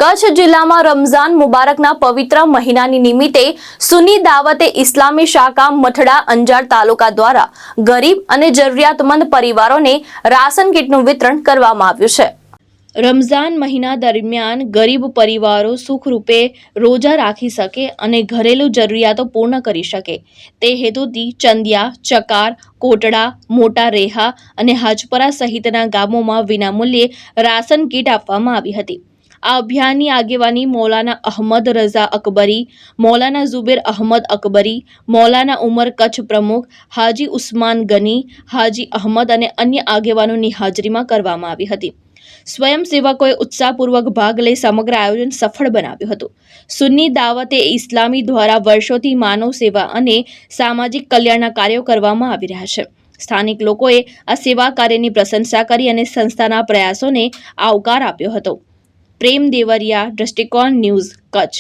કચ્છ જિલ્લામાં રમઝાન મુબારકના પવિત્ર મહિનાની નિમિત્તે સુન્ની દાવતે ઇસ્લામી શાખા મઠડા અંજાર તાલુકા દ્વારા ગરીબ અને જરૂરિયાતમંદ પરિવારોને રાશન કીટનું વિતરણ કરવામાં આવ્યું છે। રમઝાન મહિના દરમિયાન ગરીબ પરિવારો સુખરૂપે રોજા રાખી શકે અને ઘરેલું જરૂરિયાતો પૂર્ણ કરી શકે તે હેતુથી ચંદિયા, ચકાર, કોટડા, મોટા રેહા અને હાજપરા સહિતના ગામોમાં વિનામૂલ્યે રાશન કીટ આપવામાં આવી હતી। આ અભિયાનની આગેવાની મૌલાના અહમદ રઝા અકબરી, મૌલાના ઝુબેર અહમદ અકબરી, મૌલાના ઉમર કચ્છ પ્રમુખ, હાજી ઉસ્માન ગની, હાજી અહમદ અને અન્ય આગેવાનોની હાજરીમાં કરવામાં આવી હતી। સ્વયંસેવકોએ ઉત્સાહપૂર્વક ભાગ લઈ સમગ્ર આયોજન સફળ બનાવ્યું હતું। સુન્ની દાવતે ઇસ્લામી દ્વારા વર્ષોથી માનવ સેવા અને સામાજિક કલ્યાણના કાર્યો કરવામાં આવી રહ્યા છે। સ્થાનિક લોકોએ આ સેવા કાર્યની પ્રશંસા કરી અને સંસ્થાના પ્રયાસોને આવકાર આપ્યો હતો। પ્રેમ દેવરિયા, દ્રષ્ટિકોણ ન્યૂઝ, કચ્છ।